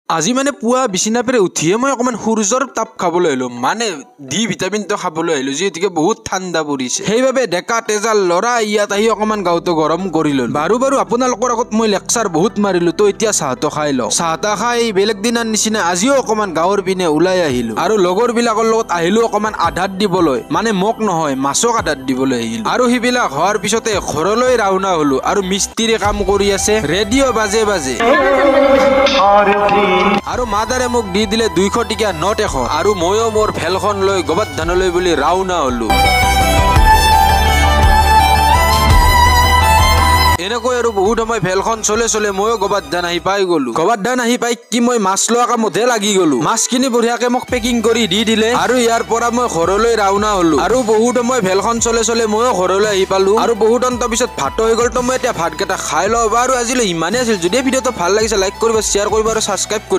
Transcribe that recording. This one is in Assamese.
আজি মানে পুৱা বিছনা পেৰে উঠিয়ে মই অকমান সূৰ্যৰ তাপ খাবলৈ আহিলো মানে ডি ভিটামিনটো খাবলৈ আহিলো যেতিকে বহুত ঠাণ্ডা পৰিছে সেইবাবে ডেকা তেজাল লৰা ইয়াত আহি অকমান গাওটো গৰম কৰি ললো বাৰু আপোনালোকৰ আগত মই লেকচাৰ বহুত মাৰিলো তো এতিয়া চাহটো খাই লওঁ চাহটা খাই বেলেগ দিনাৰ নিচিনা আজিও অকমান গাঁৱৰ পিনে ওলাই আহিলো আৰু লগৰ বিলাকৰ লগত আহিলো অকমান আধাত দিবলৈ মানে মোক নহয় মাছক আধাত দিবলৈ আহিলো আৰু সিবিলাক হোৱাৰ পিছতে ঘৰলৈ ৰাওনা হলো আৰু মিস্ত্ৰী কাম কৰি আছে ৰেডিঅ' বাজে আৰু মাদাৰে মোক দি দিলে 200 টকীয়া নোট এখন আৰু ময়ো মোৰ ভেলখন লৈ গোবৰ্ধনলৈ বুলি ৰাওনা হলো এনেকৈ আৰু বহুত সময় ভেলখন চলে ময়ো গোবৰ্ধন আহি পাই গলো গোবৰ্ধন আহি পাই কি মই মাছ লোৱা কামতহে লাগি গলো মাছখিনি বঢ়িয়াকে মোক পেকিং কৰি দি দিলে আৰু ইয়াৰ পৰা মই ঘৰলৈ ৰাওনা হলো আৰু বহুত সময় ভেলখন চলে ময়ো ঘৰলৈ আহি পালো আৰু বহুত অন্তৰ পিছত ভাত হৈ গল তো মই এতিয়া ভাতকেইটা খাই লওঁ আৰু আজিলৈ ইমানেই আছিল যদি ভিডিঅ'টো ভাল লাগিছে লাইক কৰিব শ্বেয়াৰ কৰিব আৰু সাবস্ক্ৰাইব কৰিব